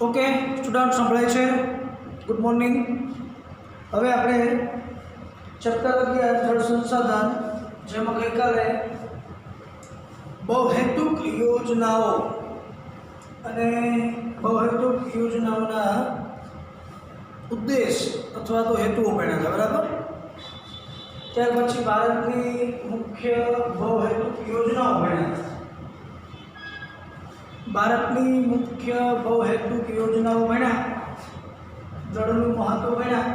Okay student સંભળાય છે? Good morning. હવે આપણે ચેપ્ટર 11 જળ સંસાધન, જેમાં ગઈકાલે બહુહેતુક યોજનાઓ અને બહુહેતુક યોજનાઓના ઉદ્દેશ અથવા તો હેતુઓ ભણ્યા હતા, બરાબર? ત્યાર પછી ભારતની મુખ્ય બહુહેતુક યોજનાઓ ભણ્યા હતા. ભારતની મુખ્ય બહુહેતુક યોજનાઓ ભણ્યા, જળનું મહત્વ ભણ્યા.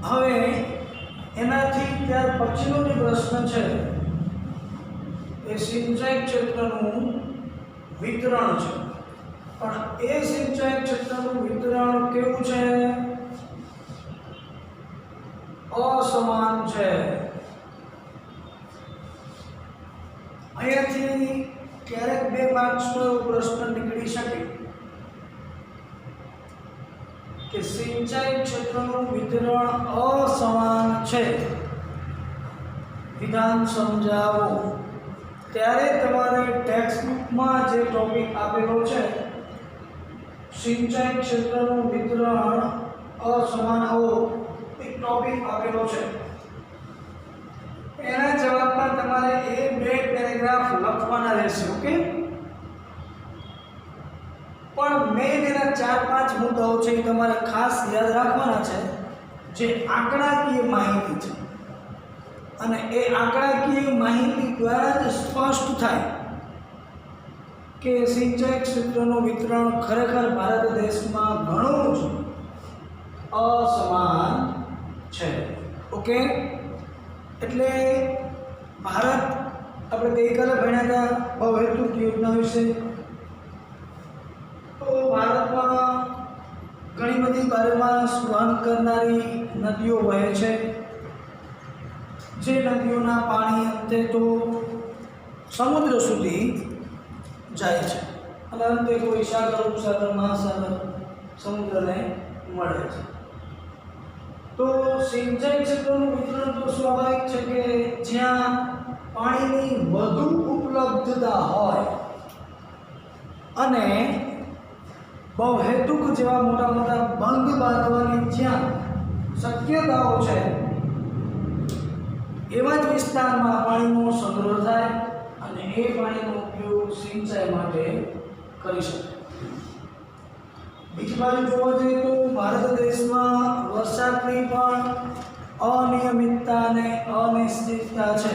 હવે એનાથી ત્યાર પછીનો જે પ્રશ્ન છે એ સિંચાઈ ક્ષેત્રનું વિતરણ છે. પણ એ સિંચાઈ ક્ષેત્રનું વિતરણ કેવું છે? અસમાન છે. અહીંયાથી ક્યારેક 2 માર્ક્સનો પ્રશ્ન નીકળી શકે કે સિંચાઈ ક્ષેત્રનું વિતરણ અસમાન છે, વિધાન સમજાવો. ત્યારે તમારે ટેક્સ્ટબુકમાં જે ટોપિક આપેલો છે સિંચાઈ ક્ષેત્રનું વિતરણ અસમાન આવો એક ટોપિક આપેલો છે, એના જવાબમાં તમારે એ 2 પેરેગ્રાફ લખવાના રહેશે. ઓકે, પણ મેઇન એના 4-5 મુદ્દાઓ છે એ તમારે ખાસ યાદ રાખવાના છે, જે આંકડાકીય માહિતી છે. અને એ આંકડાકીય માહિતી દ્વારા જ સ્પષ્ટ થાય કે સિંચાઈ ક્ષેત્રનું વિતરણ ખરેખર ભારત દેશમાં ઘણું જ અસમાન છે. ઓકે, એટલે ભારત, આપણે ગઈકાલે ભણ્યા હતા બહુહેતુક યોજના વિશે. તો ભારતમાં ઘણી બધી બારેમાસ વહન કરનારી નદીઓ વહે છે, જે નદીઓના પાણી અંતે તો સમુદ્ર સુધી જાય છે અને અંતે કોઈ સાગર, ઉપસાગર, મહાસાગર, સમુદ્રને મળે છે. તો સિંચાઈ ક્ષેત્રનું વિતરણ તો સ્વાભાવિક છે કે જ્યાં પાણીની વધુ ઉપલબ્ધતા હોય અને બહુહેતુક જેવા મોટા મોટા બંધ બાંધવાની જ્યાં શક્યતાઓ છે એવા જ વિસ્તારમાં પાણીનો સંગ્રહ થાય અને એ પાણીનો ઉપયોગ સિંચાઈ માટે કરી શકે. બીજી બાજુ જોવા જઈએ તો ભારત દેશમાં વરસાદની પણ અનિયમિતતા અને અનિશ્ચિતતા છે.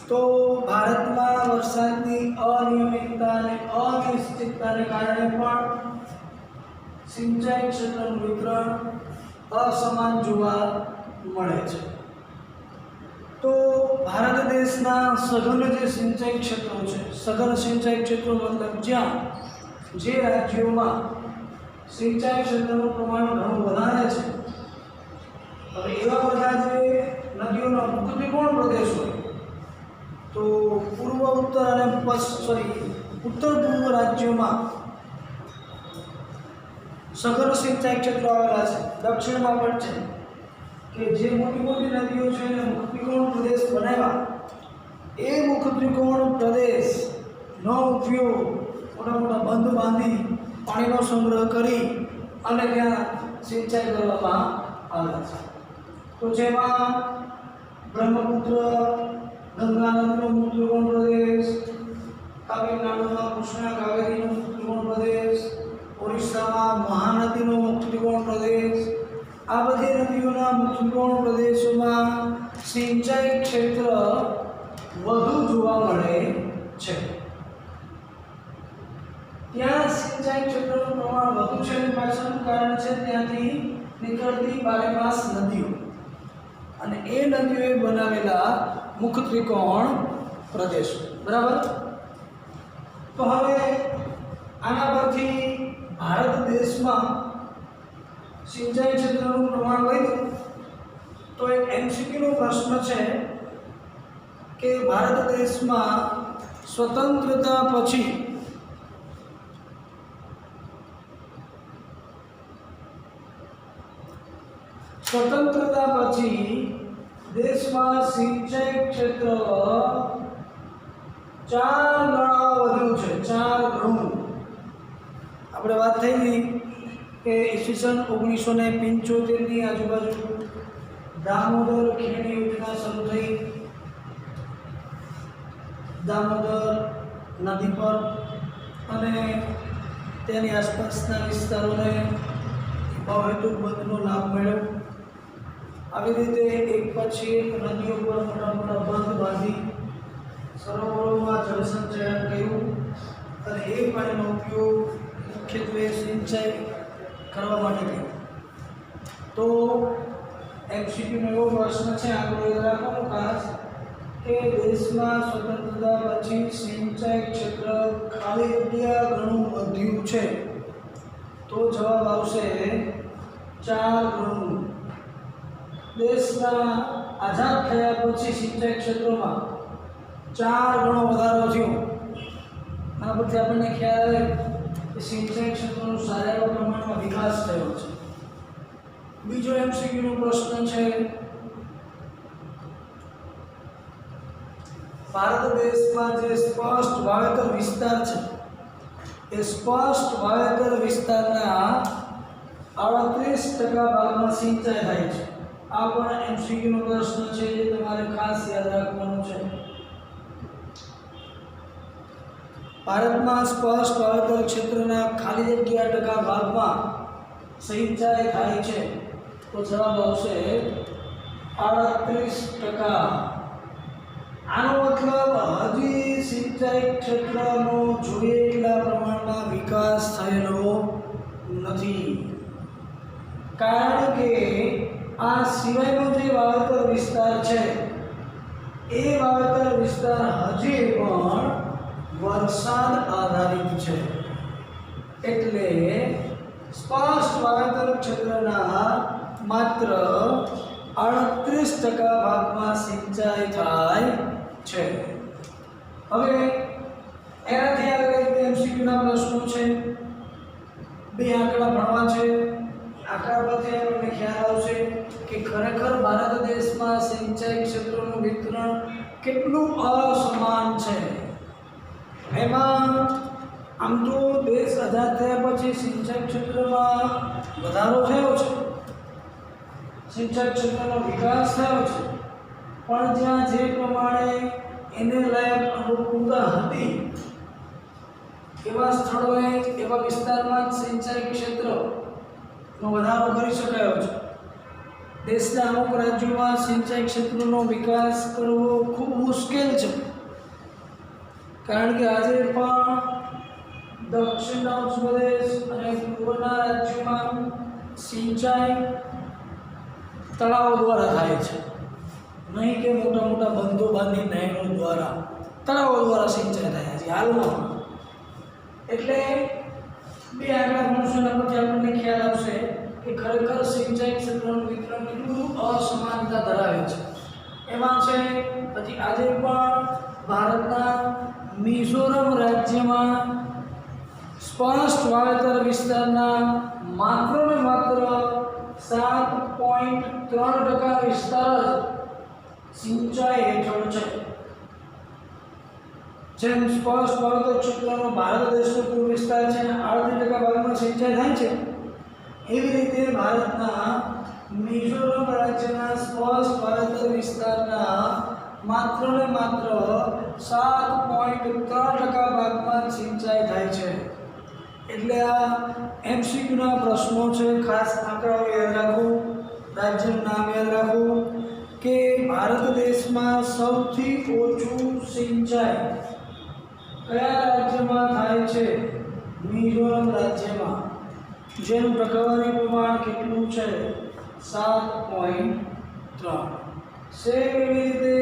તો ભારતમાં વરસાદની અનિયમિતતા અને અનિશ્ચિતતાને કારણે પણ સિંચાઈ ક્ષેત્રનું વિતરણ અસમાન જોવા મળે છે. તો ભારત દેશના સઘન જે સિંચાઈ ક્ષેત્રો છે, સઘન સિંચાઈ ક્ષેત્રો મતલબ જ્યાં જે રાજ્યોમાં સિંચાઈ ક્ષેત્રનું પ્રમાણ ઘણું વધારે છે. હવે એવા બધા જે નદીઓના મુખ્ય ત્રિકોણ પ્રદેશ હોય તો પૂર્વ, ઉત્તર અને ઉત્તર પૂર્વ રાજ્યોમાં સઘન સિંચાઈ ક્ષેત્રો આવેલા છે. દક્ષિણમાં પણ છે કે જે મોટી મોટી નદીઓ છે એને મુખ્ય ત્રિકોણ પ્રદેશ બનાવ્યા. એ મુખ્ય ત્રિકોણ પ્રદેશનો ઉપયોગ મોટા મોટા બંધ બાંધી પાણીનો સંગ્રહ કરી અને ત્યાં સિંચાઈ કરવામાં આવે છે. તો જેમાં બ્રહ્મપુત્ર, ગંગા નદીનો મુખ્ય ત્રિકોણ પ્રદેશ, તામિલનાડુમાં કૃષ્ણા કાવેરીનો મુખ્ય ત્રિકોણ પ્રદેશ, ઓરિસ્સામાં મહાનદીનો મુખ્ય ત્રિકોણ પ્રદેશ, આ બધી નદીઓના મુખ્ય ત્રિકોણ પ્રદેશોમાં સિંચાઈ ક્ષેત્ર વધુ જોવા મળે છે. ત્યાં સિંચાઈ ક્ષેત્રનું પ્રમાણ વધુ છે એની પાછળનું કારણ છે ત્યાંથી નીકળતી બારેમાસ નદીઓ અને એ નદીઓએ બનાવેલા મુખ્ય ત્રિકોણ પ્રદેશો, બરાબર? તો હવે આના પરથી ભારત દેશમાં સિંચાઈ ક્ષેત્રનું પ્રમાણ વધ્યું તો એક MCQનો પ્રશ્ન છે કે ભારત દેશમાં સ્વતંત્રતા પછી દેશમાં સિંચાઈ ક્ષેત્ર 4 ગણા વધ્યું છે. 4 ગણું. આપણે વાત થઈ હતી કે ઈસવીસન 1975ની આજુબાજુ દામોદર ખેડી યોજના શરૂ થઈ. દામોદર નદી પર અને તેની આસપાસના વિસ્તારોને અહેતુક બંધનો લાભ મળ્યો. આવી રીતે એક પછી એક નદીઓ પર મોટા મોટા બંધ બાંધી સરોવરોમાં જળસંચયન કર્યું અને એ પાણીનો ઉપયોગ મુખ્યત્વે સિંચાઈ કરવા માટે કર્યો. તો એમસીક્યુનો એવો પ્રશ્ન છે, આગળ યાદ રાખવાનું ખાસ કે દેશમાં સ્વતંત્રતા પછી સિંચાઈ ક્ષેત્ર ખાલી જગ્યા ઘણું વધ્યું છે. તો જવાબ આવશે 4 ગણું. દેશના આઝાદ થયા પછી સિંચાઈ ક્ષેત્રોમાં 4 ગણો વધારો થયો. આના પરથી આપણને ખ્યાલ આવે કે સિંચાઈ ક્ષેત્રનો સારા એવા પ્રમાણમાં વિકાસ થયો છે. બીજો એમસીક્યુનો પ્રશ્ન છે, ભારત દેશમાં જે સ્પષ્ટ વાવેતર વિસ્તાર છે એ સ્પષ્ટ વાવેતર વિસ્તારના 38% ભાગમાં સિંચાઈ થાય છે. આ પણ એમસીક્યુનો પ્રશ્ન છે જે તમારે ખાસ યાદ રાખવાનો છે. ભારતમાં સ્પષ્ટ વાવેતર ક્ષેત્રના ખાલી જગ્યા ટકા ભાગમાં સિંચાઈ થાય છે. તો જવાબ આવશે 38%. આનો મતલબ હજી સિંચાઈ ક્ષેત્રનો જોઈએ એટલા પ્રમાણમાં વિકાસ થયેલો નથી, કારણ કે આ સિવાયનો જે વાવેતર વિસ્તાર છે એ વાવેતર વિસ્તાર હજી પણ વરસાદ આધારિત છે. એટલે સ્પષ્ટ વાવેતર ક્ષેત્રના માત્ર 38% ભાગમાં સિંચાઈ થાય છે. હવે એનાથી આગળ એમસીક્યુના પ્રશ્નો છે. 2 આંકડા ભણવા છે. આંકડા પરથી આપણને ખ્યાલ આવશે કે ખરેખર ભારત દેશમાં સિંચાઈ ક્ષેત્રનું વિતરણ કેટલું અસમાન છે. એમાં આમ તો દેશ આઝાદ થયા પછી સિંચાઈ ક્ષેત્રમાં વધારો થયો છે, સિંચાઈ ક્ષેત્રનો વિકાસ થયો છે, પણ જ્યાં જે પ્રમાણે એને લાયક અનુકૂળતા હતી એવા સ્થળોએ એવા વિસ્તારમાં સિંચાઈ ક્ષેત્રનો વધારો કરી શકાયો છે. દેશના અમુક રાજ્યોમાં સિંચાઈ ક્ષેત્રનો વિકાસ કરવો ખૂબ મુશ્કેલ છે, કારણ કે આજે પણ દક્ષિણના પ્રદેશ અને પૂર્વના રાજ્યોમાં સિંચાઈ તળાવો દ્વારા થાય છે, નહીં કે મોટા મોટા બંધો બાંધી નહેરો દ્વારા. તળાવો દ્વારા સિંચાઈ થાય છે હાલમાં. એટલે 2 આંકડા ભણશો એના પરથી આપણને ખ્યાલ આવશે કે ખરેખર સિંચાઈ ક્ષેત્રનું વિતરણ કેટલું અસમાનતા ધરાવે છે. એમાં છે પછી આજે પણ ભારતના મિઝોરમ રાજ્યમાં સ્પષ્ટ વાવેતર વિસ્તારના માત્ર ને માત્ર 7.3% વિસ્તાર સિંચાઈ હેઠળ છે. જેમ સ્પષ્ટ વાવેતર ક્ષેત્રનો ભારત દેશનો કુલ વિસ્તાર છે 38% ભાગમાં સિંચાઈ થાય છે, એવી રીતે ભારતના મિઝોરમ રાજ્યના સ્પષ્ટ વાવેતર વિસ્તારના માત્ર ને માત્ર 7.3% ભાગમાં સિંચાઈ થાય છે. એટલે આ એમસીક્યુના પ્રશ્નો છે. ખાસ આંકડાઓ યાદ રાખો, રાજ્યનું નામ યાદ રાખો કે ભારત દેશમાં સૌથી ઓછું સિંચાઈ કયા રાજ્યમાં થાય છે? મિઝોરમ રાજ્યમાં, જેનું ટકાવારી પ્રમાણ કેટલું છે? 7.3. એવી રીતે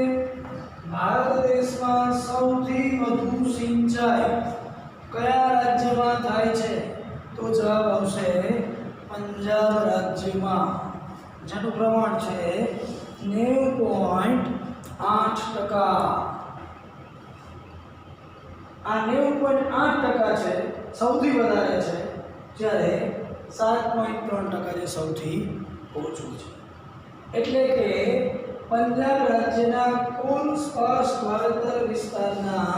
ભારત દેશમાં સૌથી વધુ સિંચાઈ કયા રાજ્યમાં થાય છે? તો જવાબ આવશે પંજાબ રાજ્યમાં, જેનું પ્રમાણ છે 90.8%. આ 90.8% છે સૌથી વધારે છે, જ્યારે 7.3% જે સૌથી ઓછું છે. એટલે કે પંજાબ રાજ્યના કુલ સ્પષ્ટ વાવેતર વિસ્તારના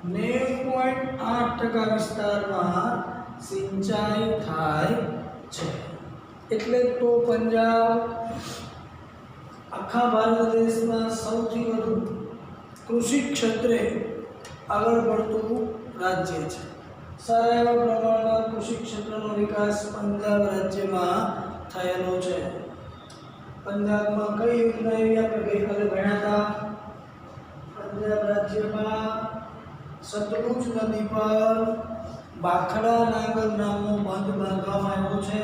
90.8% વિસ્તારમાં સિંચાઈ થાય છે. એટલે તો પંજાબ આખા ભારત દેશમાં સૌથી વધુ કૃષિ ક્ષેત્રે આગળ પડતું રાજ્ય છે. સારા એવા પ્રમાણમાં કૃષિ ક્ષેત્રનો વિકાસ પંજાબ રાજ્યમાં થયેલો છે. પંજાબમાં કઈ યોજના એવી આપણે ગઈકાલે ભણ્યા હતા? પંજાબ રાજ્યમાં સતલુજ નદી પર બાખડા નાગર નામનો બંધ બાંધવામાં આવ્યો છે.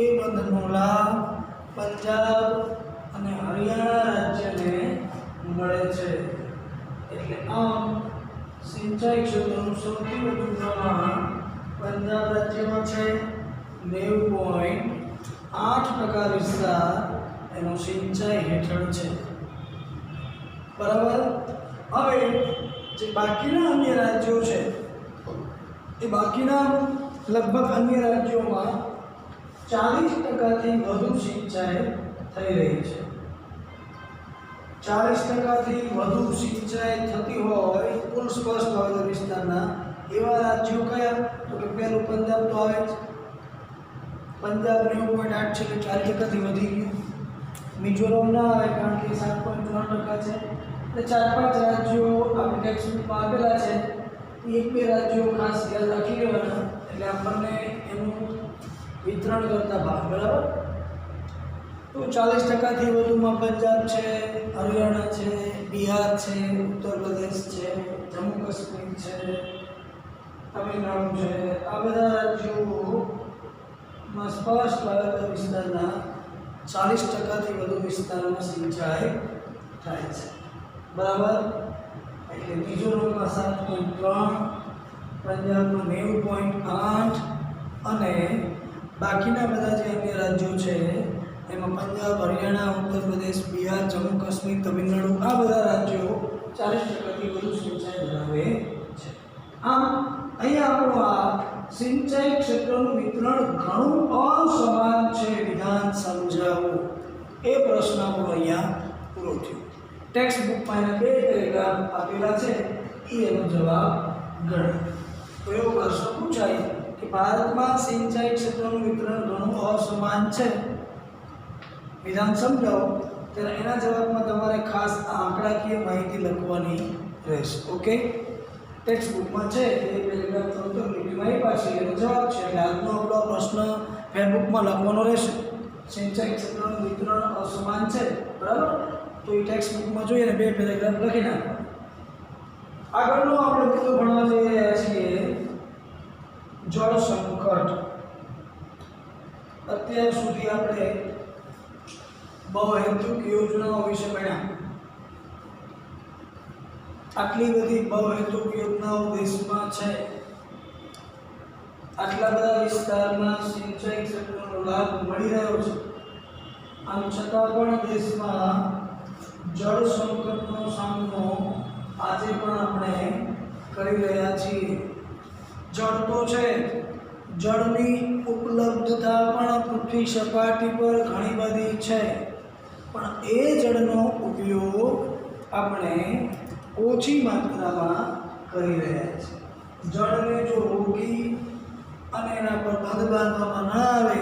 એ બંધનો લાભ પંજાબ અને હરિયાણા રાજ્યને મળે છે. એટલે આમ સિંચાઈ ક્ષેત્રનું સૌથી વધુ પ્રમાણ પંજાબ રાજ્યમાં છે. 90.8% વિસ્તાર એનો સિંચાઈ હેઠળ છે. બરાબર. હવે જે બાકીના અન્ય રાજ્યો છે એ બાકીના લગભગ અન્ય રાજ્યોમાં 40%થી વધુ સિંચાઈ થઈ રહી છે. 40%થી વધુ સિંચાઈ થતી હોય કુલ સ્પષ્ટ વાવેતર વિસ્તારના એવા રાજ્યો કયા? તો કે પહેલું પંજાબ તો આવે જ. પંજાબ 90.8 છે એટલે 40%થી વધી ગયું. મિઝોરમ ના આવે કારણ કે 7.3% છે. એટલે 4-5 રાજ્યો આપણે ટેક્સ્ટબુકમાં આપેલા છે. એક બે રાજ્યો ખાસ યાદ રાખી લેવાના એટલે આપણને એનું વિતરણ કરતા ભાગ. બરાબર. તો 40%થી વધુમાં પંજાબ છે, હરિયાણા છે, બિહાર છે, ઉત્તર પ્રદેશ છે, જમ્મુ કાશ્મીર છે, તમિલનાડુ છે. આ બધા રાજ્યોમાં સ્પષ્ટ વાવેતર વિસ્તારના 40%થી વધુ વિસ્તારમાં સિંચાઈ થાય છે. બરાબર. એટલે મિઝોરમમાં 7.3, પંજાબમાં 90.8 અને બાકીના બધા જે અન્ય રાજ્યો છે એમાં પંજાબ, હરિયાણા, ઉત્તર પ્રદેશ, બિહાર, જમ્મુ કાશ્મીર, તમિલનાડુ આ બધા રાજ્યો 40%થી વધુ સિંચાઈ ધરાવે છે. આમ અહીંયા આપણું આ સિંચાઈ ક્ષેત્રનું વિતરણ ઘણું અસમાન છે. વિધાન સમજાવો એ પ્રશ્ન આપણો અહીંયા પૂરો થયો. ટેક્સ્ટ બુકમાં એના 2 પેરેગ્રાફ આપેલા છે એ એનો જવાબ ગણો. તો એવો પ્રશ્ન પૂછાય કે ભારતમાં સિંચાઈ ક્ષેત્રનું વિતરણ ઘણું અસમાન છે, વિધાન સમજાવો. ત્યારે એના જવાબમાં તમારે ખાસ આ આંકડાકીય માહિતી લખવાની રહેશે. ઓકે. ટેક્સ્ટ બુકમાં છે એ પેરેગ્રાફ તો લીટીમાં એ પાસે એનો જવાબ છે. એટલે આજનો આપણો પ્રશ્ન ફેસબુકમાં લખવાનો રહેશે. સિંચાઈ ક્ષેત્રનું વિતરણ અસમાન છે. બરાબર. તો એ ટેક્સ્ટ બુકમાં જોઈએ ને 2 પેરેગ્રાફ લખી નાખો. આગળનો આપણે મુદ્દો ભણવા જઈ રહ્યા છીએ જળ સંકટ. અત્યાર સુધી આપણે બહુહેતુક યોજનાઓ વિશે ભણ્યા. આટલી બધી બહુહેતુક યોજનાઓ દેશમાં છે. આટલા બધા વિસ્તારમાં સિંચાઈ ક્ષેત્રનો લાભ મળી રહ્યો છે. આમ છતાં પણ દેશમાં જળ સંકટનો સામનો આજે પણ આપણે કરી રહ્યા છીએ. જળ તો છે, જળની ઉપલબ્ધતા પણ પૃથ્વી સપાટી પર ઘણી બધી છે, પણ એ જળનો ઉપયોગ આપણે ઓછી માત્રામાં કરી રહ્યા છીએ. જળને જો રોકી અને એના પર બંધ બાંધવામાં ન આવે,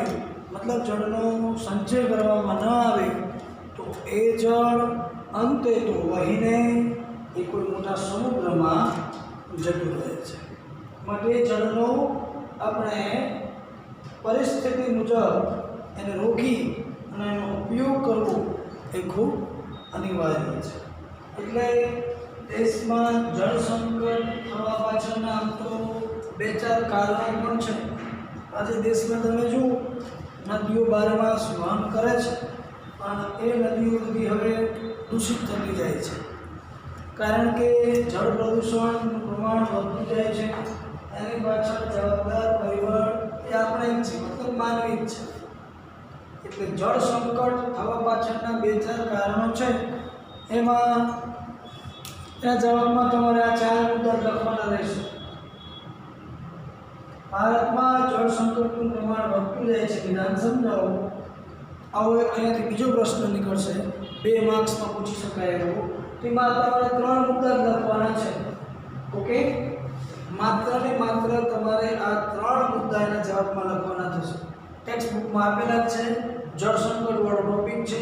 મતલબ જળનો સંચય કરવામાં ન આવે, તો એ જળ અંતે તો વહીને એ કોઈ મોટા સમુદ્રમાં જતું રહે છે. માટે જળનો આપણે પરિસ્થિતિ મુજબ એને રોકી અને એનો ઉપયોગ કરવો એ ખૂબ અનિવાર્ય છે. એટલે દેશમાં જળ સંકટ થવા પાછળના આમ તો 2-4 કારણો પણ છે. આજે દેશમાં તમે જુઓ નદીઓ 12 માસ વહન કરે છે, પણ એ નદીઓ બધી હવે દૂષિત થતી જાય છે. કારણ કે જળ પ્રદૂષણનું પ્રમાણ વધતું જાય છે. એની પાછળ જવાબદાર પરિબળ એ આપણે જ છે, મતલબ માનવી જ છે. એટલે જળ સંકટ થવા પાછળના 2-4 કારણો છે. એમાં એના જવાબમાં તમારે આ 4 મુદ્દા લખવાના રહેશે. ભારતમાં જળ સંકટનું પ્રમાણ વધતું જાય છે. વિધાન સમજાવો. આવો અહીંયાથી બીજો પ્રશ્ન નીકળશે, 2 માર્ક્સમાં પૂછી શકાય એવો. તેમાં તમારે 3 મુદ્દા લખવાના છે. ઓકે. માત્ર ને માત્ર તમારે આ 3 બુકમાં આપેલા જ છે. જળ સંકટવાળો ટોપિક છે.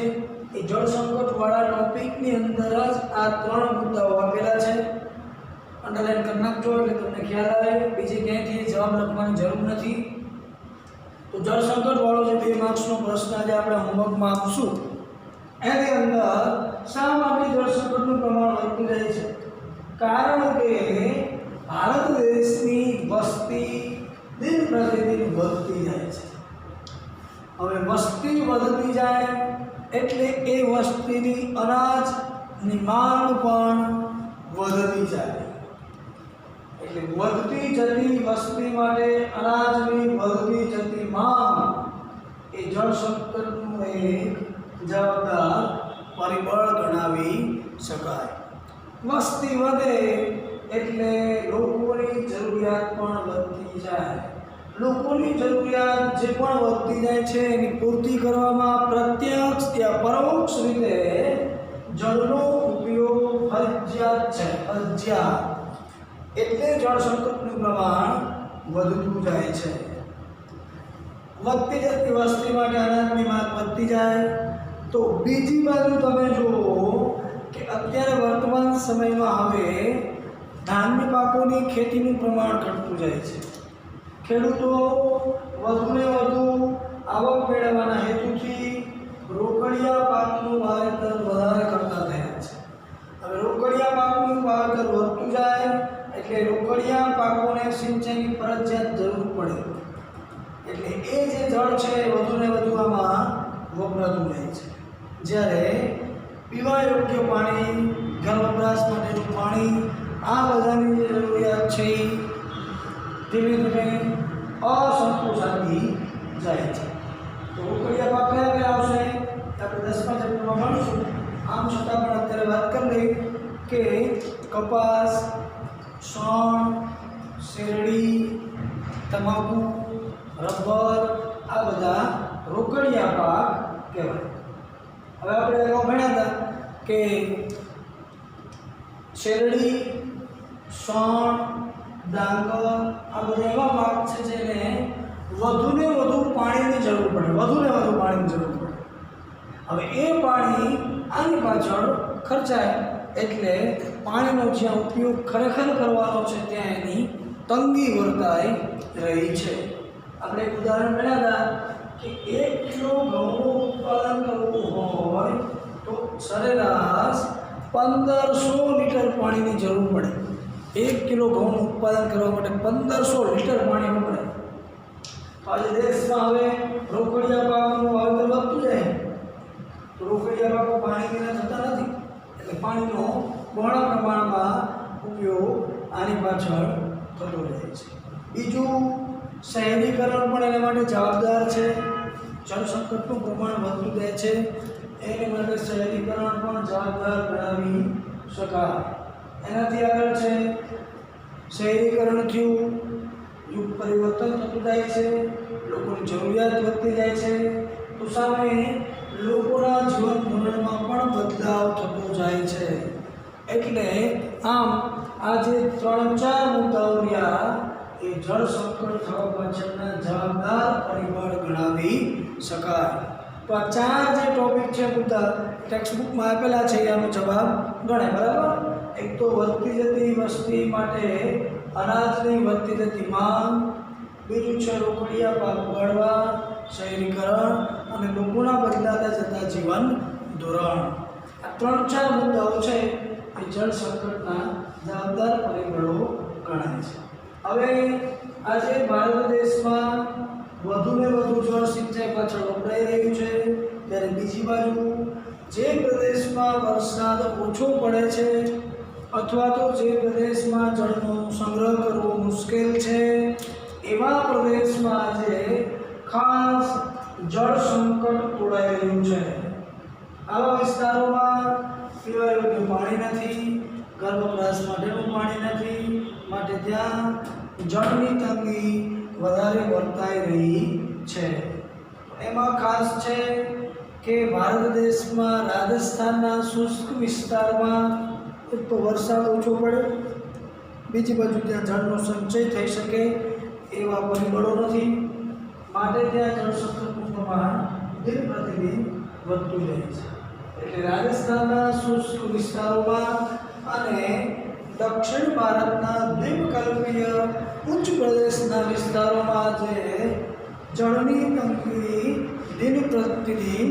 એ જળ સંકટવાળા ટોપિકની અંદર જ આ 3 મુદ્દાઓ આપેલા છે. અંડરલાઈન કરી નાખજો એટલે તમને ખ્યાલ આવે. બીજી ક્યાંયથી જવાબ લખવાની જરૂર નથી. તો જળ સંકટવાળો જે 2 માર્ક્સનો પ્રશ્ન આજે આપણે હોમવર્કમાં આપશું એની અંદર શા માટે જળ સંકટનું પ્રમાણ વધતું જાય છે? કારણ કે ભારત દેશની વસ્તી દિન પ્રતિદિન વધતી જાય છે. હવે વસ્તી વધતી જાય એટલે એ વસ્તીની અનાજની માંગ પણ વધતી જાય. એટલે વધતી જતી વસ્તી માટે અનાજની વધતી જતી માંગ એ જળ સંકટનું એક જવાબદાર પરિબળ ગણાવી શકાય. વસ્તી વધે એટલે લોકોની જરૂરિયાત પણ વધતી જાય. લોકોની જરૂરિયાત જે પણ વધતી જાય છે એની પૂર્તિ કરવામાં પ્રત્યક્ષ યા પરોક્ષ રીતે જળનો ઉપયોગ ફરજિયાત છે. ફરજિયાત એટલે જળ સંકટનું પ્રમાણ વધતું જાય છે. વધતી જતી વસ્તી માટે અનાજની માંગ વધતી જાય તો બીજી બાજુ તમે જુઓ કે અત્યારે વર્તમાન સમયમાં હવે ધાન્ય પાકોની ખેતીનું પ્રમાણ ઘટતું જાય છે. ખેડૂતો વધુને વધુ આવક મેળવવાના હેતુથી રોકડિયા પાકનું વાવેતર વધારે કરતા થયા છે. હવે રોકડિયા પાકનું વાવેતર વધતું જાય એટલે રોકડિયા પાકોને સિંચાઈની ફરજિયાત જરૂર પડે. એટલે એ જે જળ છે એ વધુને વધુ આમાં વપરાતું રહે છે. જ્યારે પીવા યોગ્ય પાણી, ઘર વપરાશ માટેનું પાણી, આ બધાની જે જરૂરિયાત છે એ ધીમે ધીમે અસંતોષાતી જાય છે. તો રોકડિયા પાક કયા કયા આવશે આપણે 10મા ચેપ્ટરમાં ભણીશું. આમ છતાં પણ અત્યારે વાત કરી લઈએ કે કપાસ, શણ, શેરડી, તમાકુ, રબર આ બધા રોકડિયા પાક કહેવાય. હવે આપણે અગાઉ ભણ્યા હતા કે શેરડી, શણ, ડાંગર આ બધા એવા પાક છે જેને વધુને વધુ પાણીની જરૂર પડે. વધુને વધુ પાણીની જરૂર પડે. હવે એ પાણી આની પાછળ ખર્ચાય એટલે પાણીનો જ્યાં ઉપયોગ ખરેખર કરવાનો છે ત્યાં એની તંગી વર્તાઈ રહી છે. આપણે એક ઉદાહરણ મળ્યા હતા કે 1 કિલો ઘઉંનું ઉત્પાદન કરવું હોય તો સરેરાશ 1500 લીટર પાણીની જરૂર પડે. 1 કિલો ઘઉંનું ઉત્પાદન કરવા માટે 1500 લીટર પાણી વપરાય. આજે દેશમાં હવે રોકડિયા પાકનું વાવેતર વધતું જાય તો રોકડિયા પાકો પાણી વિના થતા નથી. એટલે પાણીનો બહોળા પ્રમાણમાં ઉપયોગ આની પાછળ થતો રહે છે. બીજું શહેરીકરણ પણ એના માટે જવાબદાર છે. જળ સંકટનું પ્રમાણ વધતું જાય છે એને માટે શહેરીકરણ પણ જવાબદાર ગણાવી શકાય. એનાથી આગળ છે શહેરીકરણ થયું, યુગ પરિવર્તન થતું જાય છે, લોકોની જરૂરિયાત વધતી જાય છે તો સામે લોકોના જીવન ધોરણમાં પણ બદલાવ થતો જાય છે. એટલે આમ આ જે 3-4 મુદ્દાઓ રહ્યા એ જળ સંકટ થવા પાછળના જવાબદાર પરિબળ ગણાવી શકાય. તો આ 4 જે ટોપિક છે મુદ્દા ટેક્સ્ટબુકમાં આપેલા છે એનો જવાબ ગણાય. બરાબર. એક તો વધતી જતી વસ્તી માટે અનાજની વધતી જતી માંગ, બીજું છે રોકડિયા પાક ઉગાડવા, શહેરીકરણ અને લોકોના બદલાતા જતા જીવન ધોરણ. આ 3-4 મુદ્દાઓ છે એ જળ સંકટના જવાબદાર પરિબળો ગણાય છે. હવે આજે ભારત દેશમાં વધુને વધુ જળ સિંચાઈ પાછળ વપરાઈ રહ્યું છે ત્યારે બીજી બાજુ જે પ્રદેશમાં વરસાદ ઓછો પડે છે અથવા તો જે પ્રદેશમાં જળનો સંગ્રહ કરવો મુશ્કેલ છે એવા પ્રદેશમાં આજે ખાસ જળ સંકટ તોડાઈ રહ્યું છે. આવા વિસ્તારોમાં પીવા યોગ્ય પાણી નથી, ઘર વપરાશ માટેનું પાણી નથી, માટે ત્યાં જળની તંગી વધારે વર્તાઈ રહી છે. એમાં ખાસ છે કે ભારત દેશમાં રાજસ્થાનના શુષ્ક વિસ્તારમાં એક તો વરસાદ ઓછો પડે, બીજી બાજુ ત્યાં જળનો સંચય થઈ શકે એવા પરિબળો નથી, માટે ત્યાં જળ સંકટનું પ્રમાણ દિન પ્રતિદિન વધતું જાય છે. એટલે રાજસ્થાનના શુષ્ક વિસ્તારોમાં અને દક્ષિણ ભારતના દ્વીપકલ્પીય ઉચ્ચ પ્રદેશના વિસ્તારોમાં જે જળની તંગી દિન પ્રતિદિન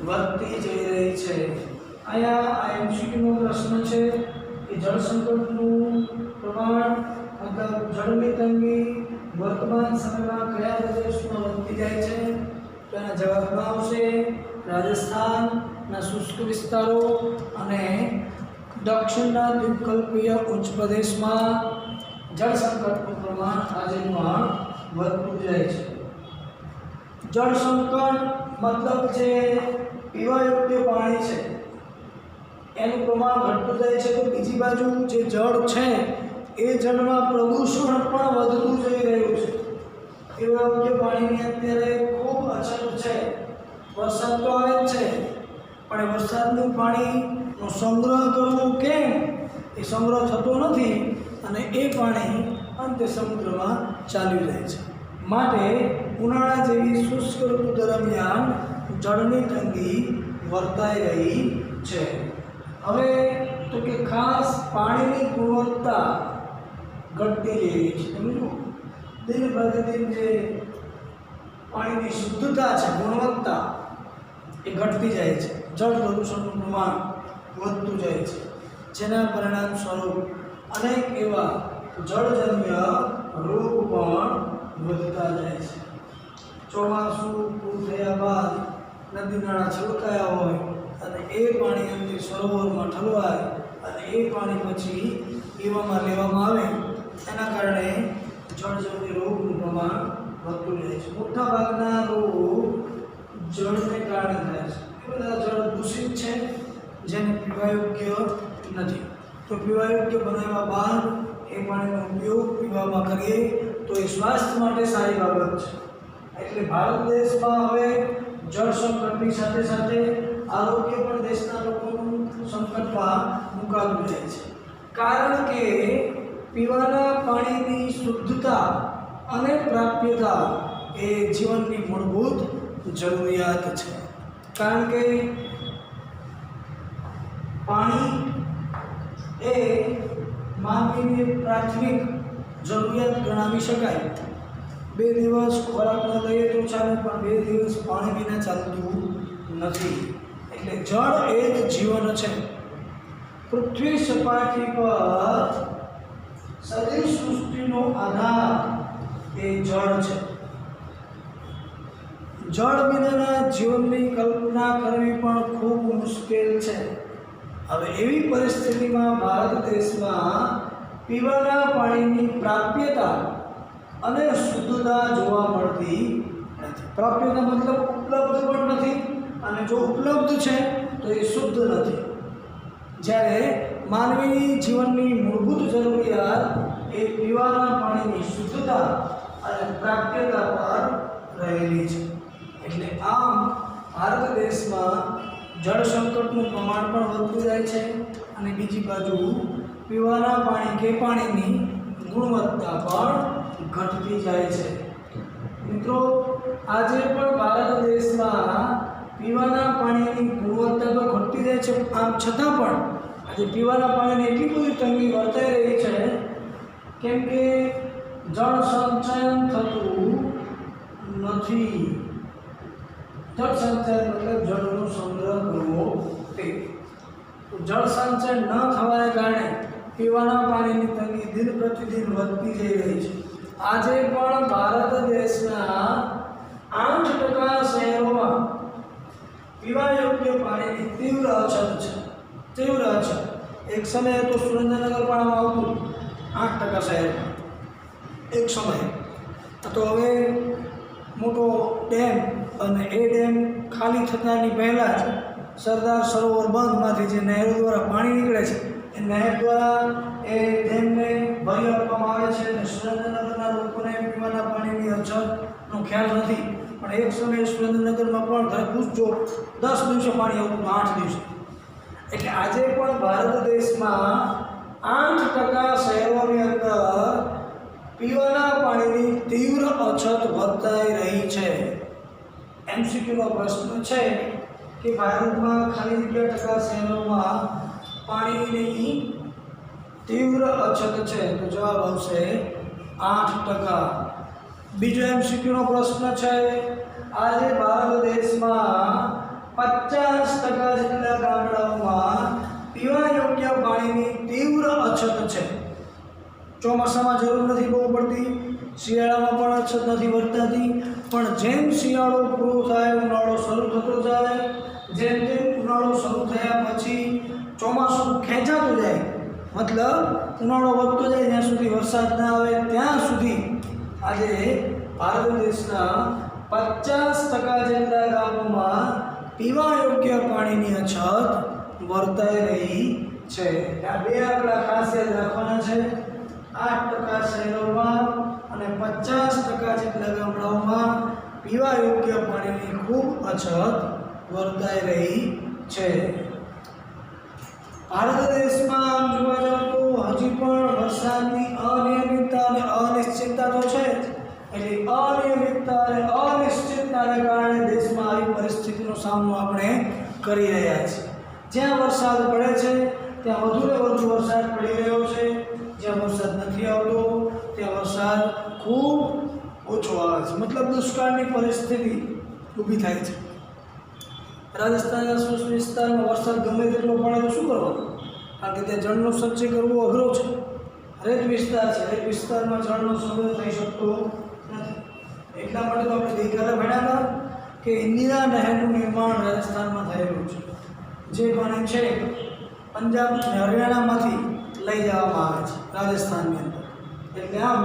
વધતી જઈ રહી છે. અહીંયા આ એમસીક્યુનો પ્રશ્ન છે કે જળ સંકટનું પ્રમાણ મતલબ જળની તંગી વર્તમાન સમયમાં કયા પ્રદેશમાં વધતી જાય છે? તો એના જવાબમાં આવશે રાજસ્થાનના શુષ્ક વિસ્તારો અને દક્ષિણના દ્વીપકલ્પીય ઉચ્ચ પ્રદેશમાં જળ સંકટનું પ્રમાણ આજે પણ વધતું જાય છે. જળ સંકટ મતલબ જે પીવા યોગ્ય પાણી છે એનું પ્રમાણ ઘટતું જાય છે, તો બીજી બાજુ જે જળ છે એ જળમાં પ્રદૂષણ પણ વધતું જઈ રહ્યું છે. પીવા યોગ્ય પાણીની અત્યારે ખૂબ અછત છે. વરસાદ તો આવે જ છે, પણ વરસાદનું પાણીનો સંગ્રહ કરવો કેમ એ સંગ્રહ થતો નથી અને એ પાણી અંતે સમુદ્રમાં ચાલ્યું જાય છે. માટે ઉનાળા જેવી શુષ્ક ઋતુ દરમિયાન જળની તંગી વર્તાઈ રહી છે. હવે તો કે ખાસ પાણીની ગુણવત્તા ઘટતી જઈ રહી છે. સમજો, દિન પ્રતિદિન જે પાણીની શુદ્ધતા છે, ગુણવત્તા એ ઘટતી જાય છે. જળ પ્રદૂષણનું પ્રમાણ વધતું જાય છે, જેના પરિણામ સ્વરૂપ અનેક એવા જળજન્ય રોગ પણ વધતા જાય છે. ચોમાસું પૂરું થયા બાદ નદી નાળા છલકાયા હોય અને એ પાણી અંતે સરોવરમાં ઠલવાય અને એ પાણી પછી પીવામાં લેવામાં આવે, એના કારણે જળજન્ય રોગનું પ્રમાણ વધતું જાય છે. મોટાભાગના રોગ જળને કારણે થાય છે. એ બધા જળ દૂષિત છે, જેને પીવા યોગ્ય નથી. તો પીવા યોગ્ય બનાવ્યા બાદ એ પાણીનો ઉપયોગ પીવામાં કરીએ તો એ સ્વાસ્થ્ય માટે સારી બાબત છે. એટલે ભારત દેશમાં હવે જળ સંકટની સાથે સાથે આરોગ્ય પણ દેશના લોકોનું સંકટમાં મુકાતું જાય છે. કારણ કે પીવાના પાણીની શુદ્ધતા અને પ્રાપ્યતા એ જીવનની મૂળભૂત જરૂરિયાત છે. કારણ કે પાણી એ માનવીની પ્રાથમિક જરૂરિયાત ગણાવી શકાય. 2 દિવસ ખોરાક ન લઈએ તો ચાલે, પણ 2 દિવસ પાણી વિના ચાલતું નથી. એટલે જળ એ જ જીવન છે. પૃથ્વી સપાટી પર સજીવ સૃષ્ટિનો આધાર એ જળ છે. જળ વિનાના જીવનની કલ્પના કરવી પણ ખૂબ મુશ્કેલ છે. હવે એવી પરિસ્થિતિમાં ભારત દેશમાં પીવાના પાણીની પ્રાપ્યતા અને શુદ્ધતા જોવા મળતી નથી. પ્રાપ્યતા મતલબ ઉપલબ્ધ પણ નથી, અને જો ઉપલબ્ધ છે તો એ શુદ્ધ નથી. જ્યારે માનવીની જીવનની મૂળભૂત જરૂરિયાત એ પીવાના પાણીની શુદ્ધતા અને પ્રાપ્યતા પર રહેલી છે. એટલે આમ ભારત દેશમાં જળ સંકટનું પ્રમાણ પણ વધતું જાય છે અને બીજી બાજુ પીવાના પાણી કે પાણીની ગુણવત્તા પણ ઘટતી જાય છે. મિત્રો, આજે પણ ભારત દેશમાં પીવાના પાણીની ગુણવત્તા તો ઘટતી જાય છે, આમ છતાં પણ આજે પીવાના પાણીની એટલી બધી તંગી વર્તાઈ રહી છે, કેમ કે જળ સંચયન થતું નથી. જળ સંચયન મતલબ જળનો સંગ્રહ કરવો તે. જળ સંચયન ન થવાને કારણે પીવાના પાણીની તંગી દિન પ્રતિદિન વધતી જઈ રહી છે. આજે પણ ભારત દેશના 8% શહેરોમાં પીવા યોગ્ય પાણીની તીવ્ર અછત છે. તીવ્ર અછત. એક સમયે તો સુરેન્દ્રનગર પણ આવતું 8% શહેરમાં એક સમયે. તો હવે મોટો ડેમ અને એ ડેમ ખાલી થતાની પહેલાં જ સરદાર સરોવર બંધમાંથી જે નહેરો દ્વારા પાણી નીકળે છે એ નહેર દ્વારા એ ડેમને ભરી આપવામાં આવે છે અને સુરેન્દ્રનગરના લોકોને પીવાના પાણીની અછતનો ખ્યાલ નથી. પણ એક સમયે સુરેન્દ્રનગરમાં પણ ઘરે પૂછજો 10 દિવસે પાણી આવતું, 8 દિવસે. એટલે આજે પણ ભારત દેશમાં 8% શહેરોની અંદર પીવાના પાણીની તીવ્ર અછત વર્તાઈ રહી છે. MCQનો પ્રશ્ન છે કે ભારતમાં ખાલી કેટલા ટકા શહેરોમાં પાણીની તીવ્ર અછત છે? તો જવાબ આવશે 8%. બીજો MCQનો પ્રશ્ન છે, આજે ભારત દેશમાં 50% જેટલા ગામડાઓમાં પીવા યોગ્ય પાણીની તીવ્ર અછત છે. ચોમાસામાં જરૂર નથી બહુ પડતી, શિયાળામાં પણ અછત નથી વર્તાતી, પણ જેમ શિયાળો પૂરો થાય, ઉનાળો શરૂ થતો જાય, જેમ જેમ ઉનાળો શરૂ થયા પછી ચોમાસું ખેંચાતું જાય, મતલબ ઉનાળો વધતો જાય જ્યાં સુધી વરસાદ ના આવે ત્યાં સુધી આજે ભારત દેશના 50% જેટલા ગામોમાં પીવા યોગ્ય પાણીની અછત વર્તાઈ રહી છે. આ બે આંકડા ખાસ યાદ રાખવાના છે. 8% શહેરોમાં અને 50% જેટલા ગામડાઓમાં પીવા યોગ્ય પાણીની ખૂબ અછત વર્તાઈ રહી છે. ભારત દેશમાં જોવા જાવ તો હજી પણ વરસાદની અનિયમિતતા અને અનિશ્ચિતતા તો છે જ. એટલે અનિયમિતતા અને અનિશ્ચિતતાને કારણે દેશમાં આવી પરિસ્થિતિનો સામનો આપણે કરી રહ્યા છીએ. જ્યાં વરસાદ પડે છે ત્યાં વધુને વધુ વરસાદ પડી રહ્યો છે, જ્યાં વરસાદ નથી આવતો ત્યાં વરસાદ ખૂબ ઓછો આવે છે, મતલબ દુષ્કાળની પરિસ્થિતિ ઊભી થાય છે. રાજસ્થાનના શુષ્ક વિસ્તારમાં વરસાદ ગમે તેટલો પડે તો શું કરવાનું? કારણ કે ત્યાં જળનો સંચય કરવો અઘરો છે. રેત વિસ્તાર છે, રેત વિસ્તારમાં જળનો સંગ્રહ થઈ શકતો નથી. એટલા માટે તો આપણે ગઈકાલે ભણ્યા હતા કે ઇન્દિરા નહેરનું નિર્માણ રાજસ્થાનમાં થયેલું છે. જે પાણી છે પંજાબ અને હરિયાણામાંથી લઈ જવામાં આવે છે રાજસ્થાનની અંદર. એટલે આમ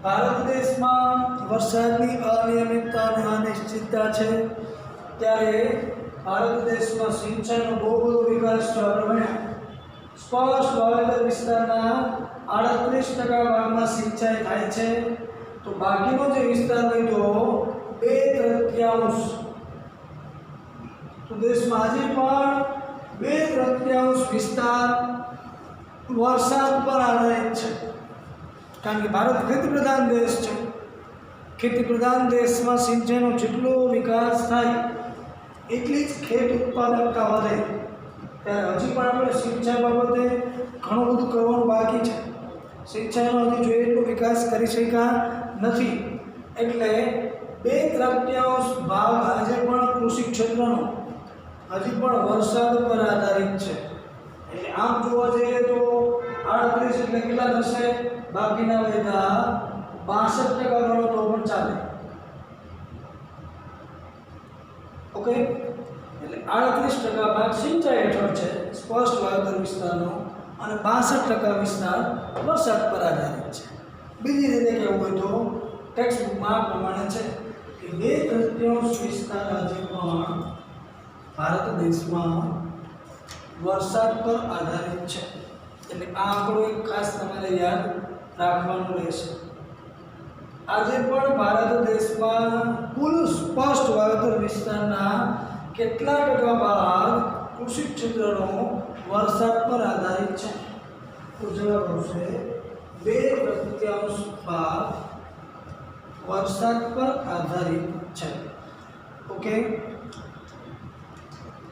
ભારત દેશમાં વરસાદની અનિયમિતતા અને અનિશ્ચિતતા છે, ત્યારે ભારત દેશમાં સિંચાઈનો બહુ બધો વિકાસ છે. આપણે સ્પષ્ટ વાવેતર વિસ્તારના 38% ભાગમાં સિંચાઈ થાય છે, તો બાકીનો જે વિસ્તાર હોય તો 2/3 તો દેશમાં આજે પણ 2/3 વિસ્તાર વરસાદ પર આધારિત છે. કારણ કે ભારત ખેતી પ્રધાન દેશ છે. ખેતી પ્રધાન દેશમાં સિંચાઈનો જેટલો વિકાસ થાય એટલી જ ખેત ઉત્પાદકતા વધે. ત્યારે હજી પણ આપણે સિંચાઈ બાબતે ઘણું બધું કરવાનું બાકી છે. સિંચાઈનો હજી જોઈએ એટલો વિકાસ કરી શક્યા નથી. એટલે 2/3 ભાગ આજે પણ કૃષિ ક્ષેત્રનો હજી પણ વરસાદ પર આધારિત છે. એટલે આમ જોવા જઈએ તો 38 એટલે કેટલા થશે? બાકીના બધા 62% ગણો તો પણ ચાલે. ઓકે, એટલે 38% ભાગ સિંચાઈ હેઠળ છે, સ્પષ્ટ વાવેતર વિસ્તારનો, અને 62% વિસ્તાર વરસાદ પર આધારિત છે. બીજી રીતે કહેવું હોય તો ટેક્સ્ટ બુકમાં પ્રમાણે છે કે 2/3 વિસ્તાર આજે પણ ભારત દેશમાં વરસાદ પર આધારિત છે. એટલે આ આંકડો એક ખાસ તમારે યાદ રાખવાનું રહેશે. આજે પણ ભારત દેશમાં કુલ સ્પષ્ટ વાવેતર વિસ્તારના કેટલા ટકા ભાગ કૃષિ ક્ષેત્રનો વરસાદ પર આધારિત છે? તો જવાબ આવશે 2/3 ભાગ વરસાદ પર આધારિત છે. ઓકે,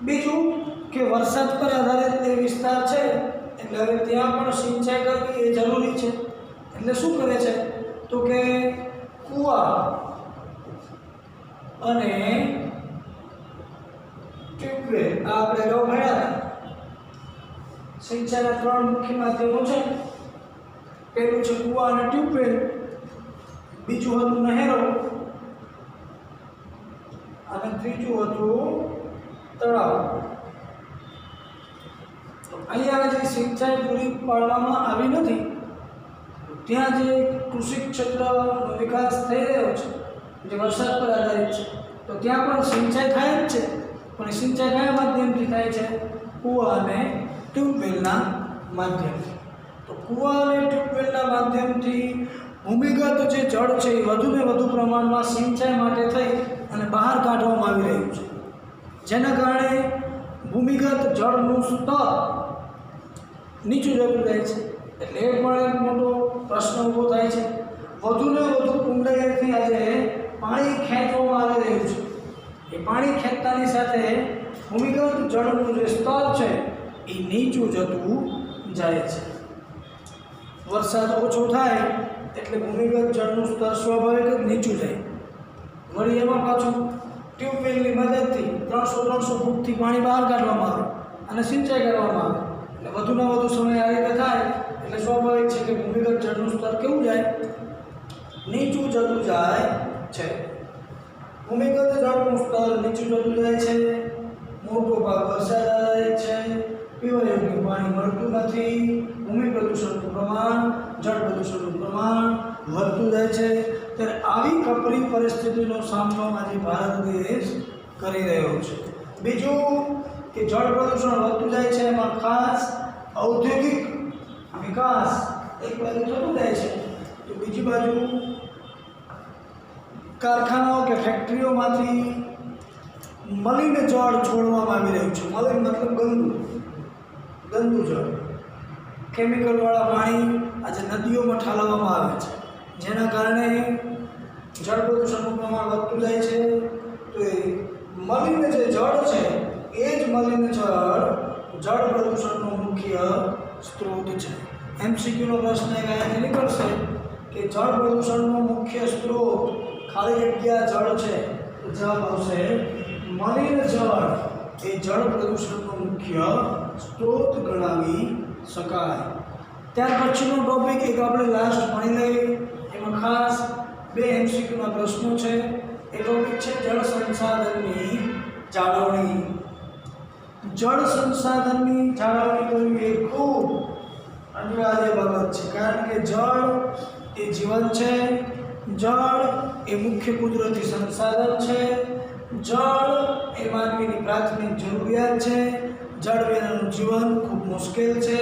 બીજું કે વરસાદ પર આધારિત જે વિસ્તાર છે એટલે હવે ત્યાં પણ સિંચાઈ કરવી એ જરૂરી છે. એટલે શું કરે છે તો કે કૂવા અને ટ્યુબવેલ, આ આપણે અગાઉ ભણ્યા હતા. સિંચાઈના 3 મુખ્ય માધ્યમો છે. પહેલું છે કૂવા અને ટ્યુબવેલ, બીજું હતું નહેરો, અને ત્રીજું હતું તળાવ. તો અહીંયા જે સિંચાઈ પૂરી પાડવામાં આવી નથી ત્યાં જે કૃષિ ક્ષેત્રનો વિકાસ થઈ રહ્યો છે જે વરસાદ પર આધારિત છે, તો ત્યાં પણ સિંચાઈ થાય જ છે. પણ સિંચાઈ કયા માધ્યમથી થાય છે? કૂવા અને ટ્યુબવેલના માધ્યમથી. તો કૂવા અને ટ્યુબવેલના માધ્યમથી ભૂમિગત જે જળ છે એ વધુને વધુ પ્રમાણમાં સિંચાઈ માટે થઈ અને બહાર કાઢવામાં આવી રહ્યું છે, જેના કારણે ભૂમિગત જળનું સ્તર નીચું જતું જાય છે. એટલે એ પણ એક મોટો પ્રશ્ન ઊભો થાય છે. વધુને વધુ ઊંડાઈથી આજે પાણી ખેંચવામાં આવી રહ્યું છે. પાણી ખેંચતાની સાથે ભૂમિગત જળનું જે સ્તર છે એ નીચું જતું જાય છે. વરસાદ ઓછો થાય એટલે ભૂમિગત જળનું સ્તર સ્વાભાવિક જ નીચું જાય. વળી એમાં પાછું ટ્યુબવેલની મદદથી 300 ફૂટથી પાણી બહાર કાઢવામાં આવે અને સિંચાઈ કરવામાં આવે એટલે વધુમાં વધુ સમય આ રીતે થાય એટલે સ્વાભાવિક છે કે ભૂમિગત જળનું સ્તર કેવું જાય? નીચું જતું જાય છે. ભૂમિગત જળનું સ્તર નીચું જતું જાય છે. મોટો ભાગ વરસાદ આધારિત છે. પીવા યોગ્ય પાણી મળતું નથી. ભૂમિ પ્રદૂષણનું પ્રમાણ, જળ પ્રદૂષણનું પ્રમાણ વધતું જાય છે. ત્યારે આવી કપરી પરિસ્થિતિનો સામનો આજે ભારત દેશ કરી રહ્યો છે. બીજું કે જળ પ્રદૂષણ વધતું જાય છે, એમાં ખાસ ઔદ્યોગિક વિકાસ એક બાજુ થતું જાય છે તો બીજી બાજુ કારખાનાઓ કે ફેક્ટરીઓમાંથી મલિન જળ છોડવામાં આવી રહ્યું છે. મલિન મતલબ ગંદુ જળ, કેમિકલવાળા પાણી આજે નદીઓમાં ઠાલવવામાં આવે છે, જેના કારણે જળ પ્રદૂષણનું પ્રમાણ વધતું જાય છે. તો એ મલિન જે જળ છે એ જ મલિન જળ પ્રદૂષણનો મુખ્ય સ્ત્રોત છે. MCQનો પ્રશ્ન અહીંયા નીકળશે કે જળ પ્રદૂષણનો મુખ્ય સ્ત્રોત ખાલી જગ્યા જળ છે તો જવાબ આવશે મલિન જળ એ જળ પ્રદૂષણનો મુખ્ય સ્ત્રોત ગણાવી શકાય. ત્યાર પછીનો ટોપિક એક આપણે લાસ્ટ ભણી લઈએ. એમાં ખાસ 2 MCQના પ્રશ્નો છે. એ ટોપિક છે જળ સંસાધનની જાળવણી. જળ સંસાધનની જાળવણી કરવી એ ખૂબ અનિવાર્ય બાબત છે, કારણ કે જળ એ જીવન છે. જળ એ મુખ્ય કુદરતી સંસાધન છે. જળ એ માનવીની પ્રાથમિક જરૂરિયાત છે. જળ વિનાનું જીવન ખૂબ મુશ્કેલ છે.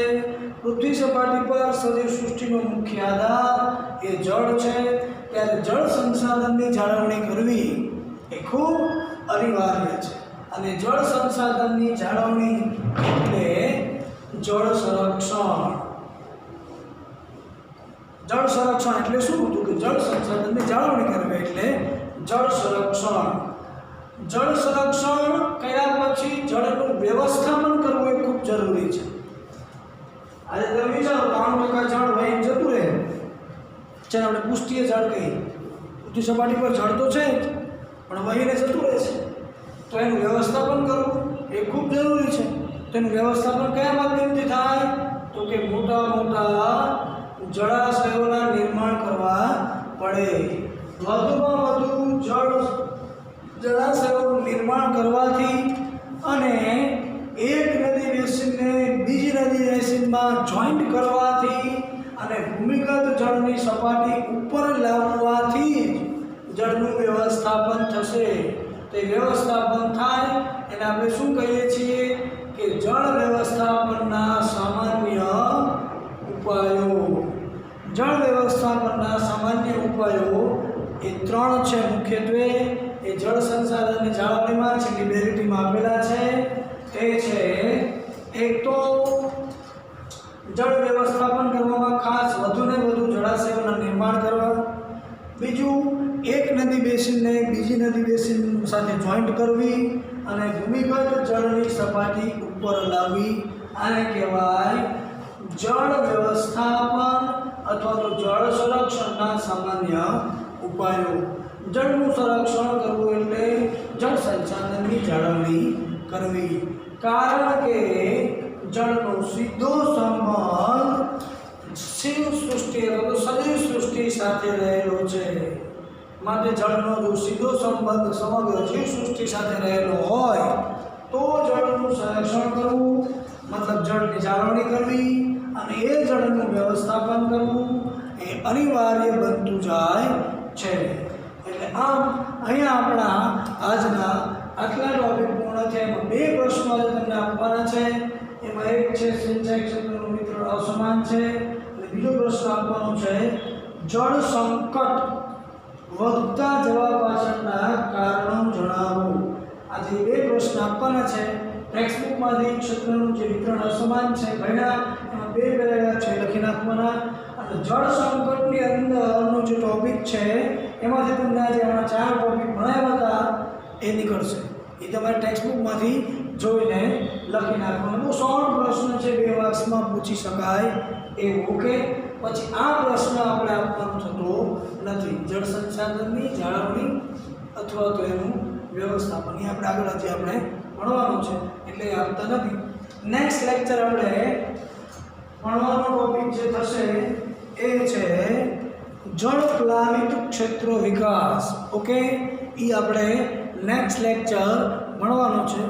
પૃથ્વી સપાટી પર સજીવ સૃષ્ટિનો મુખ્ય આધાર એ જળ છે. ત્યારે જળ સંસાધનની જાળવણી કરવી એ ખૂબ અનિવાર્ય છે. અને જળ સંસાધનની જાળવણી એટલે જળ સંરક્ષણ. જળ સંરક્ષણ એટલે શું હતું કે જળ સંસાધનની જાળવણી કરવી એટલે જળ સંરક્ષણ. જળ સંરક્ષણ કર્યા પછી જળનું વ્યવસ્થાપન કરવું એ ખૂબ જરૂરી છે. આજે તમે વિચારો 93% જળ વહીને જતું રહે, જેને આપણે પુષ્ટિએ જળ કહીએ. પૃથ્વી સપાટી પર જળ તો છે જ, પણ વહીને જતું રહે છે. તો એનું વ્યવસ્થાપન કરવું એ ખૂબ જરૂરી છે. તો એનું વ્યવસ્થાપન કયા માધ્યમથી થાય? તો કે મોટા મોટા જળાશયોના નિર્માણ કરવા પડે. વધુમાં વધુ જળાશયોનું નિર્માણ કરવાથી અને એક નદી બેસિનને બીજી નદી બેસિનમાં જોઈન્ટ કરવાથી અને ભૂમિગત જળની સપાટી ઉપર લાવવાથી જળનું વ્યવસ્થાપન થશે. તે વ્યવસ્થાપન થાય એને આપણે શું કહીએ છીએ કે જળ વ્યવસ્થાપનના સામાન્ય ઉપાયો. જળ વ્યવસ્થાપનના સામાન્ય ઉપાયો એ 3 છે મુખ્યત્વે. એ જળ સંસાધનની જાળવણીમાં છેલ્લી 2 લીટીમાં આપેલા છે. તે છે એક તો જળ વ્યવસ્થાપન કરવામાં ખાસ વધુને વધુ જળાશયોના નિર્માણ કરવા. બીજું એક નદી બેસિનને બીજી નદી બેસિન સાથે જોઈન્ટ કરવી અને ભૂમિગત જળની સપાટી ઉપર લાવવી. આને કહેવાય જળ વ્યવસ્થાપન અથવા તો જળ સંરક્ષણના સામાન્ય ઉપાયો. જળનું સંરક્ષણ કરવું એટલે જળ સંસાધનની જાળવણી કરવી, કારણ કે જળનો સીધો સંબંધ શિવ સૃષ્ટિ અથવા તો સજીવ સૃષ્ટિ સાથે રહેલો છે. માટે જળનો જો સીધો સંબંધ સમગ્ર જીવ સૃષ્ટિ સાથે રહેલો હોય તો જળનું સંરક્ષણ કરવું મતલબ જળની જાળવણી કરવી અને એ જળનું વ્યવસ્થાપન કરવું એ અનિવાર્ય બનતું જાય છે. એટલે આમ અહીંયા આપણા આજના આટલા ટોપિક પૂર્ણ છે. એમાં 2 પ્રશ્નો તમને આપવાના છે. એમાં એક છે સિંચાઈ ક્ષેત્રનું વિતરણ અસમાન છે અને બીજો પ્રશ્ન આપવાનો છે જળ સંકટ વધતા જવા પાછળના કારણો જણાવો. આજે 2 પ્રશ્ન આપવાના છે. ટેક્સ્ટબુકમાંથી ક્ષેત્રનું જે વિતરણ અસમાન છે ભણ્યા એમાં 2 પેરેગ્રાફ છે લખી નાખવાના. અને જળ સંકટની અંદરનો જે ટોપિક છે એમાંથી તમને આજે 4 ટોપિક ભણાવ્યા હતા એ નીકળશે. તમારે ટેક્સ્ટબુકમાંથી જોઈને લખી નાખવાનો. બહુ સરળ પ્રશ્ન છે, 2 માર્ક્સમાં પૂછી શકાય એવું. ઓકે, પછી આ પ્રશ્ન આપણે આપવાનો થતો નથી. જળ સંસાધનની જાળવણી અથવા તો એનું વ્યવસ્થાપન એ આપણે આગળ હજી આપણે ભણવાનું છે એટલે એ આપતા નથી. નેક્સ્ટ લેક્ચર આપણે ભણવાનો ટોપિક જે થશે એ છે જળ પ્લાવિત ક્ષેત્રો વિકાસ. ઓકે, એ આપણે નેક્સ્ટ લેક્ચર ભણવાનો છે.